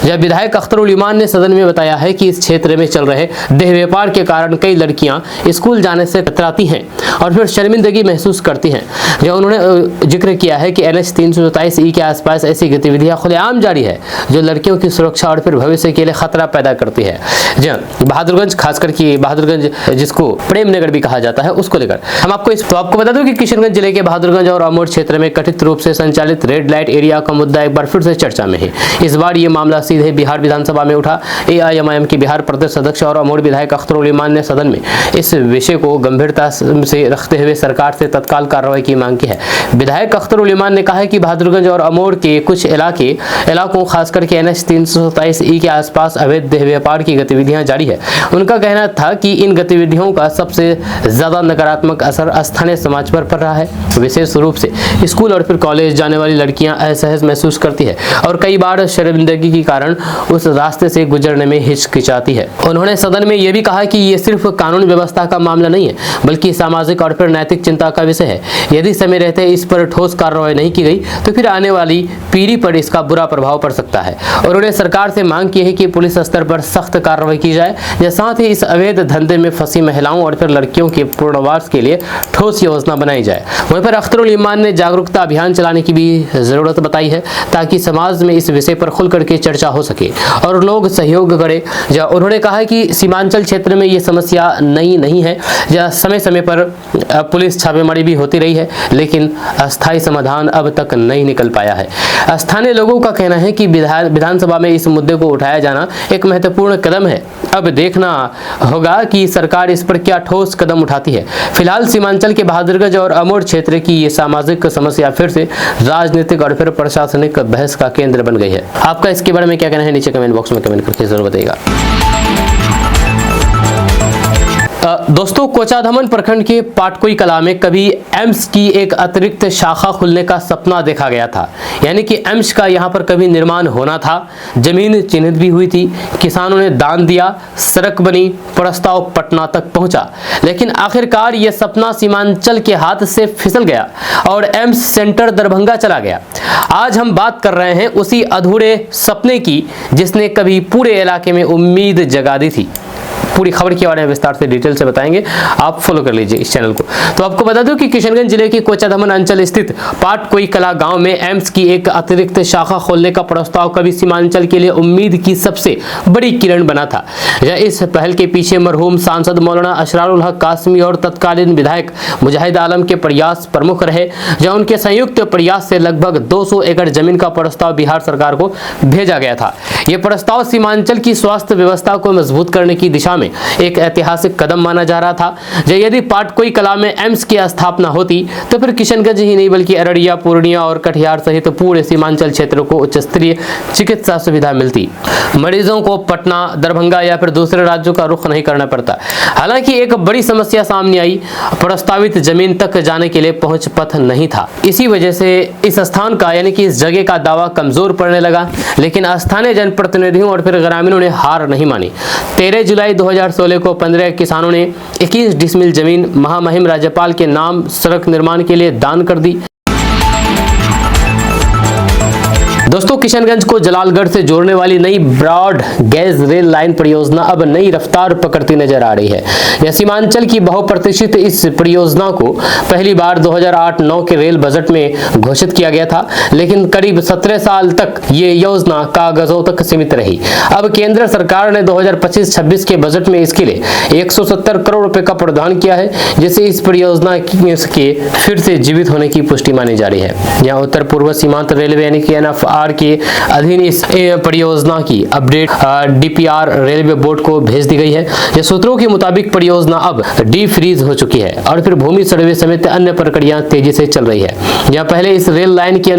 Speaker 1: जब विधायक अख्तरुल इमान ने सदन में बताया है कि इस क्षेत्र में चल रहे देह व्यापार के कारण कई लड़कियां स्कूल जाने से कतराती हैं और फिर शर्मिंदगी महसूस करती हैं। जब उन्होंने जिक्र किया है कि NH 327E के आसपास ऐसी गतिविधियां खुलेआम जारी है जो लड़कियों की सुरक्षा और फिर भविष्य के लिए खतरा पैदा करती है। जी हाँ, बहादुरगंज, खासकर कि बहादुरगंज जिसको प्रेम नगर भी कहा जाता है, उसको लेकर हम आपको बता दूं कि किशनगंज जिले के बहादुरगंज और अमोड़ क्षेत्र में कथित रूप से संचालित रेड लाइट एरिया का मुद्दा एक बार फिर से चर्चा में है। इस बार ये मामला सीधे बिहार विधानसभा में उठा। AIMIM के बिहार प्रदेश अध्यक्ष और अमोड़ विधायक अख्तर उल इमान ने सदन में इस विषय को गंभीरता से रखते हुए सरकार से तत्काल कार्रवाई की मांग की है। विधायक अख्तर उल इमान ने कहा है कि बहादुरगंज और अमोड़ के कुछ इलाकों खासकर के NH 327E के आसपास अवैध देह व्यापार की गतिविधियां जारी है। उनका कहना था कि इन गतिविधियों का सबसे ज्यादा नकारात्मक असर स्थानीय समाज पर पड़ रहा है। विशेष रूप से स्कूल और फिर कॉलेज जाने वाली लड़कियां असहज महसूस करती है और कई बार शर्मिंदगी के कारण उस रास्ते से गुजरने में हिचकिचाती है। उन्होंने सदन में यह भी कहा कि ये सिर्फ कानून व्यवस्था का मामला नहीं है बल्कि सामाजिक और फिर नैतिक चिंता का विषय है। यदि समय रहते इस पर ठोस कार्रवाई नहीं की गई तो फिर आने वाली पीढ़ी पर इसका बुरा प्रभाव पड़ सकता है। उन्होंने सरकार से मांग की है कि पुलिस स्तर पर सख्त कार्रवाई की जाए या साथ ही इस अवैध धंधे में फंसी महिलाओं और फिर लड़कियों के पुनर्वास के लिए ठोस योजना बनाई जाए। वहीं पर अख्तर उल इमान ने जागरूकता अभियान चलाने की भी जरूरत बताई है ताकि समाज में इस विषय पर खुल करके चर्चा हो सके और लोग सहयोग करें। उन्होंने कहा कि सीमांचल क्षेत्र में ये समस्या नई नहीं है, या समय समय पर पुलिस छापेमारी भी होती रही है, लेकिन अस्थायी समाधान अब तक नहीं निकल पाया है। स्थानीय लोगों का कहना है कि विधानसभा में इस मुद्दे को उठाया जाना एक महत्वपूर्ण कदम है। अब देखना होगा कि सरकार इस पर क्या ठोस कदम उठाती है। फिलहाल सीमांचल के बहादुरगंज और अमोड़ क्षेत्र की ये सामाजिक समस्या फिर से राजनीतिक और फिर प्रशासनिक बहस का केंद्र बन गई है। आपका इसके बारे में क्या कहना है, नीचे कमेंट बॉक्स में कमेंट करके जरूर बताइएगा। दोस्तों, कोचाधामन प्रखंड के पाटकोई कला में कभी एम्स की एक अतिरिक्त शाखा खुलने का सपना देखा गया था, यानी कि एम्स का यहां पर कभी निर्माण होना था। जमीन चिन्हित भी हुई थी, किसानों ने दान दिया, सड़क बनी, प्रस्ताव पटना तक पहुंचा, लेकिन आखिरकार यह सपना सीमांचल के हाथ से फिसल गया और एम्स सेंटर दरभंगा चला गया। आज हम बात कर रहे हैं उसी अधूरे सपने की जिसने कभी पूरे इलाके में उम्मीद जगा दी थी। पूरी खबर के बारे में विस्तार से डिटेल से बताएंगे, आप फॉलो कर लीजिए इस चैनल को। तो आपको बता दूं कि किशनगंज जिले के कोचाधामन अंचल स्थित पाटकोई कला गांव में एम्स की एक अतिरिक्त शाखा खोलने का प्रस्ताव कभी सीमांचल के लिए उम्मीद की सबसे बड़ी किरण बना था। इस पहल के पीछे मरहूम सांसद मौलाना अशरारुल हक कासमी और तत्कालीन विधायक मुजाहिद आलम के प्रयास प्रमुख रहे, जहां उनके संयुक्त प्रयास से लगभग 200 एकड़ जमीन का प्रस्ताव बिहार सरकार को भेजा गया था। यह प्रस्ताव सीमांचल की स्वास्थ्य व्यवस्था को मजबूत करने की दिशा में एक ऐतिहासिक कदम माना जा रहा था। यदि पाटकोई कला में एम्स की स्थापना होती तो फिर किशनगंज ही नहीं बल्कि अररिया, पूर्णिया और कटिहार सहित पूरे सीमांचल क्षेत्र को उच्च स्तरीय चिकित्सा सुविधा मिलती। मरीजों को पटना, दरभंगा या फिर दूसरे राज्यों का रुख नहीं करना पड़ता। हालांकि एक बड़ी समस्या सामने आई, प्रस्तावित जमीन तक जाने के लिए पहुंच पथ नहीं था। इसी वजह से इस स्थान का यानी कि इस जगह का दावा कमजोर पड़ने लगा, लेकिन स्थानीय जनप्रतिनिधियों और फिर ग्रामीणों ने हार नहीं मानी। 13 जुलाई 2016 को 15 किसानों ने 21 डिसमिल जमीन महामहिम राज्यपाल के नाम सड़क निर्माण के लिए दान कर दी। दोस्तों, किशनगंज को जलालगढ़ से जोड़ने वाली नई ब्रॉड गेज रेल लाइन परियोजना अब नई रफ्तार पकड़ती नजर आ रही है। यह सीमांचल की बहुप्रतीक्षित इस परियोजना को पहली बार 2008-9 के रेल बजट में घोषित किया गया था, लेकिन करीब 17 साल तक ये योजना कागजों तक सीमित रही। अब केंद्र सरकार ने 2025-26 के बजट में इसके लिए 170 करोड़ रुपए का प्रावधान किया है, जिससे इस परियोजना के फिर से जीवित होने की पुष्टि मानी जा रही है। यहाँ उत्तर पूर्व सीमांत रेलवे यानी कि NFR के अधीन इस परियोजना की अपडेट DPR रेलवे बोर्ड को भेज दी गई है। ये सूत्रों के मुताबिक परियोजना अब डी फ्रीज हो चुकी है और फिर भूमि सर्वे समेत अन्य प्रक्रिया तेजी से चल रही है। यहाँ पहले इस रेल लाइन की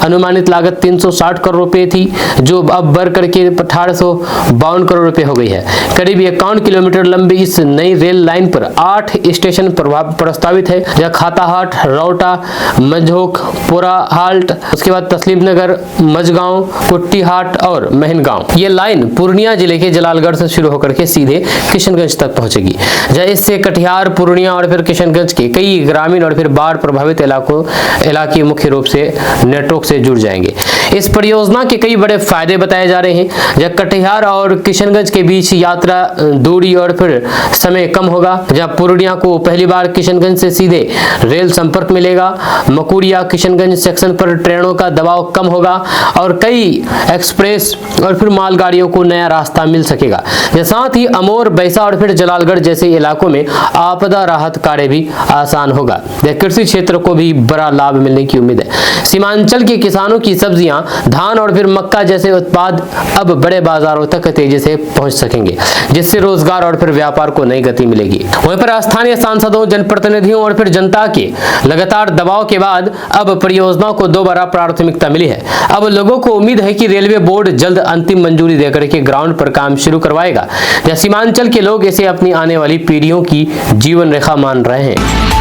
Speaker 1: अनुमानित लागत 360 करोड़ रुपए थी, जो अब बढ़ करके 1852 करोड़ रुपए हो गई है। करीब 51 किलोमीटर लंबी इस नई रेल लाइन पर 8 स्टेशन प्रस्तावित है, जहाँ खाताहाट, रौटा, मंझोक, पोराहाल्ट, उसके बाद तस्लीम नगर, मझगांव, कुट्टीहाट और महनगांव। ये लाइन पूर्णिया जिले के जलालगढ़ से शुरू होकर के सीधे किशनगंज तक पहुंचेगी। इससे कटिहार, पूर्णिया और फिर किशनगंज के कई ग्रामीण और फिर बाढ़ प्रभावित इलाके मुख्य रूप से नेटवर्क से जुड़ जाएंगे। इस परियोजना के कई बड़े फायदे बताए जा रहे हैं। जब कटिहार और किशनगंज के बीच यात्रा दूरी और फिर समय कम होगा। जब पूर्णिया को पहली बार किशनगंज से सीधे रेल संपर्क मिलेगा। मकुरिया किशनगंज सेक्शन पर ट्रेनों का दबाव कम होगा और कई एक्सप्रेस और फिर मालगाड़ियों को नया रास्ता मिल सकेगा। साथ ही अमोर, बैसा और फिर जलालगढ़ जैसे इलाकों में आपदा राहत कार्य भी आसान होगा। कृषि क्षेत्र को भी बड़ा लाभ मिलने की उम्मीद है। सीमांचल के किसानों की सब्जियां, धान और फिर मक्का जैसे उत्पाद अब बड़े बाजारों तक तेजी से पहुंच सकेंगे, जिससे रोजगार और फिर व्यापार को नई गति मिलेगी। वहीं पर स्थानीय सांसदों, जनप्रतिनिधियों और फिर जनता के लगातार दबाव के बाद अब परियोजना को दोबारा प्राथमिकता मिली है। अब लोगों को उम्मीद है कि रेलवे बोर्ड जल्द अंतिम मंजूरी देकर के ग्राउंड पर काम शुरू करवाएगा। सीमांचल के लोग इसे अपनी आने वाली पीढ़ियों की जीवन रेखा मान रहे हैं।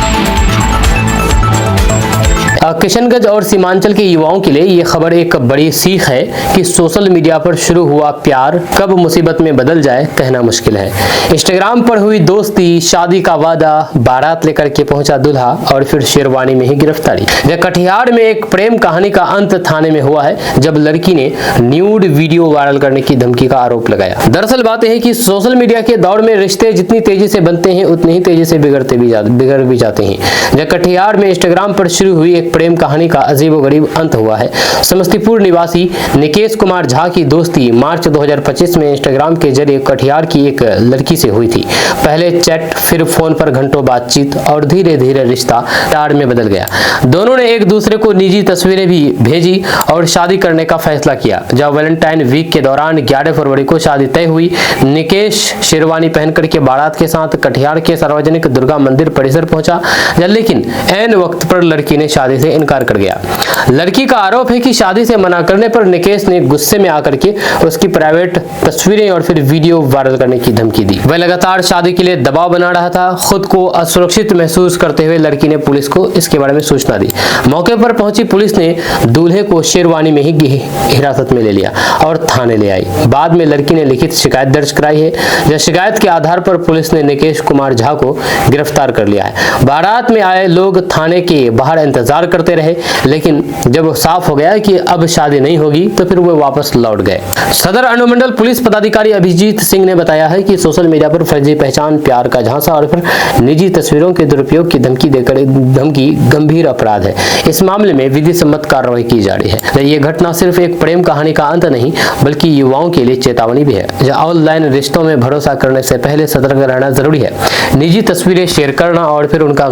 Speaker 1: किशनगंज और सीमांचल के युवाओं के लिए ये खबर एक बड़ी सीख है कि सोशल मीडिया पर शुरू हुआ प्यार कब मुसीबत में बदल जाए कहना मुश्किल है। इंस्टाग्राम पर हुई दोस्ती, शादी का वादा, बारात लेकर के पहुंचा दूल्हा और फिर शेरवानी में ही गिरफ्तारी। कटिहार में एक प्रेम कहानी का अंत थाने में हुआ है, जब लड़की ने न्यूड वीडियो वायरल करने की धमकी का आरोप लगाया। दरअसल बात यह है कि सोशल मीडिया के दौर में रिश्ते जितनी तेजी से बनते हैं उतनी ही तेजी से बिगड़ भी जाते हैं। कटिहार में इंस्टाग्राम पर शुरू हुई एक प्रेम कहानी का अजीबोगरीब अंत हुआ है। समस्तीपुर निवासी निकेश कुमार झा की दोस्ती मार्च 2025 में इंस्टाग्राम के जरिए कटिहार की एक लड़की से हुई थी। पहले चैट, फिर फोन पर घंटों बातचीत और धीरे धीरे रिश्ता प्यार में बदल गया। दोनों ने एक दूसरे को निजी तस्वीरें भी भेजी और शादी करने का फैसला किया। जब वैलेंटाइन वीक के दौरान 11 फरवरी को शादी तय हुई, निकेश शेरवानी पहनकर के बारात के साथ कटिहार के सार्वजनिक दुर्गा मंदिर परिसर पहुंचा, लेकिन ऐन वक्त पर लड़की ने शादी से इनकार कर गया। लड़की का आरोप है कि शादी से मना करने पर निकेश ने गुस्से में आकर के उसकी प्राइवेट तस्वीरें और फिर वीडियो वायरल करने की धमकी दी। वह लगातार शादी के लिए दबाव बना रहा था। खुद को असुरक्षित महसूस करते हुए लड़की ने पुलिस को इसके बारे में सूचना दी। मौके पर पहुंची पुलिस ने दूल्हे को शेरवानी में ही हिरासत में ले लिया और थाने ले आई। बाद में लड़की ने लिखित शिकायत दर्ज कराई है। जिस शिकायत के आधार पर पुलिस ने निकेश कुमार झा को गिरफ्तार कर लिया है। बारात में आए लोग थाने के बाहर इंतजार करते रहे, लेकिन जब साफ हो गया कि अब शादी नहीं होगी तो फिर वो वापस लौट गए। सदर अनुमंडल पुलिस पदाधिकारी अभिजीत सिंह ने बताया है कि सोशल मीडिया पर फर्जी पहचान, प्यार का झांसा और फिर निजी तस्वीरों के दुरुपयोग की धमकी गंभीर अपराध है। इस मामले में विधि सम्मत कार्रवाई की जा रही है। ये घटना सिर्फ एक प्रेम कहानी का अंत नहीं बल्कि युवाओं के लिए चेतावनी भी है। ऑनलाइन रिश्तों में भरोसा करने से पहले सतर्क रहना जरूरी है। निजी तस्वीरें शेयर करना और फिर उनका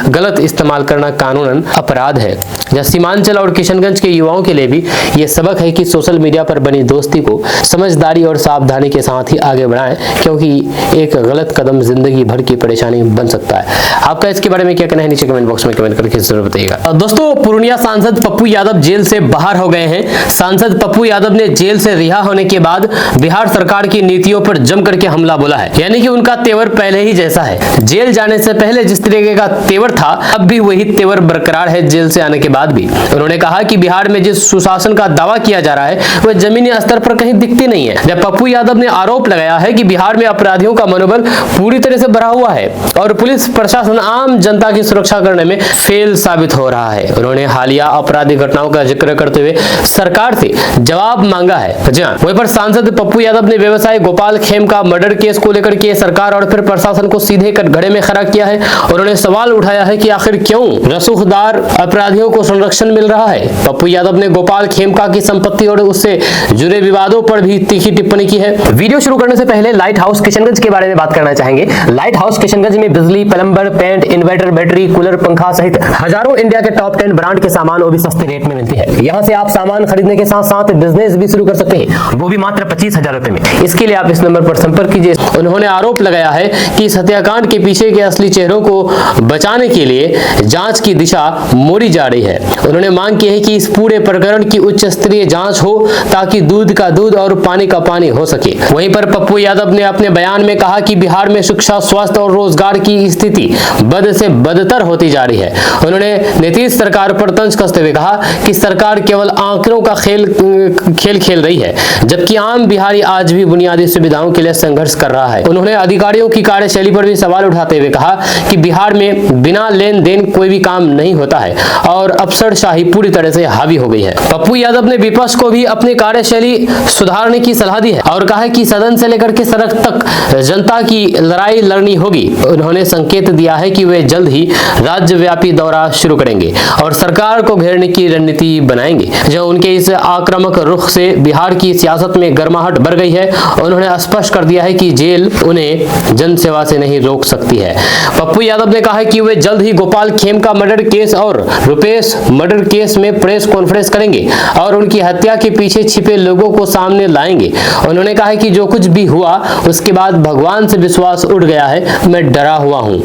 Speaker 1: गलत इस्तेमाल करना कानूनन अपराध है। सीमांचल और किशनगंज के युवाओं के लिए भी ये सबक है कि सोशल मीडिया पर बनी दोस्ती को समझदारी और सावधानी के साथ ही आगे बढ़ाएं, क्योंकि एक गलत कदम जिंदगी भर की परेशानी बन सकता है। आपका इसके बारे में क्या कहना है नीचे कमेंट बॉक्स में कमेंट करके जरूर बताइएगा। दोस्तों, पूर्णिया सांसद पप्पू यादव जेल से बाहर हो गए हैं। सांसद पप्पू यादव ने जेल से रिहा होने के बाद बिहार सरकार की नीतियों पर जम करके हमला बोला है, यानी कि उनका तेवर पहले ही जैसा है। जेल जाने से पहले जिस तरीके का तेवर था अब भी वही तेवर बरकरार है जेल से आने के बाद भी। उन्होंने कहा कि बिहार में जिस सुशासन का दावा किया जा रहा है वह जमीनी स्तर पर कहीं दिखती नहीं है। जब पप्पू यादव ने आरोप लगाया है कि बिहार में अपराधियों का मनोबल पूरी तरह से बढ़ा हुआ है और पुलिस प्रशासन आम जनता की सुरक्षा करने में फेल साबित हो रहा है। उन्होंने हालिया आपराधिक घटनाओं का जिक्र करते हुए सरकार से जवाब मांगा है। जी हां, वहीं पर सांसद पप्पू यादव ने व्यवसायी गोपाल खेमका मर्डर केस को लेकर के सरकार और फिर प्रशासन को सीधे कटघरे में खड़ा किया है। उन्होंने सवाल उठाया है कि आखिर क्यों रसूखदार अपराधियों को संरक्षण मिल रहा है। पप्पू यादव ने गोपाल खेमका की संपत्ति और उससे जुड़े विवादों पर भी तीखी टिप्पणी की है। वीडियो शुरू करने से पहले लाइट हाउस किशनगंज के बारे में बात करना चाहेंगे। लाइट हाउस किशनगंज में बिजली, plumber, paint, inverter, battery, cooler, पंखा सहित हजारों इंडिया के टॉप 10 ब्रांड के सामान वो भी सस्ते रेट में मिलती है। यहाँ से आप सामान खरीदने के साथ साथ बिजनेस भी शुरू कर सकते हैं, वो भी मात्र 25,000 रुपए में। इसके लिए आप इस नंबर पर संपर्क कीजिए। उन्होंने आरोप लगाया है कि इस हत्याकांड के पीछे के असली चेहरों को बचाने के लिए जांच की दिशा मोड़ी जा रही है। है। उन्होंने मांग की है कि इस पूरे प्रकरण की उच्च स्तरीय जांच हो ताकि दूध का दूध और पानी का पानी हो सके। वहीं पर पप्पू यादव ने अपने बयान में कहा कि बिहार में शिक्षा, स्वास्थ्य और रोजगार की स्थिति बद से बदतर होती जा रही है। उन्होंने नीतीश सरकार पर तंज कसते हुए कहा कि सरकार केवल आंकड़ों का खेल खेल रही है, जबकि आम बिहारी आज भी बुनियादी सुविधाओं के लिए संघर्ष कर रहा है। उन्होंने अधिकारियों की कार्यशैली पर भी सवाल उठाते हुए कहा कि बिहार में बिना लेन देन कोई भी काम नहीं होता है और अफसरशाही पूरी तरह से हावी हो गई है। पप्पू यादव ने विपक्ष को भी अपनी कार्यशैली सुधारने की सलाह दी है और कहा है कि सदन से लेकर के सड़क तक जनता की लड़ाई लड़नी होगी। उन्होंने संकेत दिया है कि वे जल्द ही राज्यव्यापी दौरा शुरू करेंगे और सरकार को घेरने की रणनीति बनाएंगे। जो उनके इस आक्रामक रुख से बिहार की सियासत में गर्माहट बढ़ गई है। उन्होंने स्पष्ट कर दिया है कि जेल उन्हें जनसेवा से नहीं रोक सकती है। पप्पू यादव ने कहा है कि वे जल्द ही गोपाल खेमका मर्डर केस और रुपेश मर्डर केस में प्रेस कॉन्फ्रेंस करेंगे और उनकी हत्या के पीछे छिपे लोगों को सामने लाएंगे। उन्होंने कहा है कि जो कुछ भी हुआ उसके बाद भगवान से विश्वास उठ गया है, मैं डरा हुआ हूं।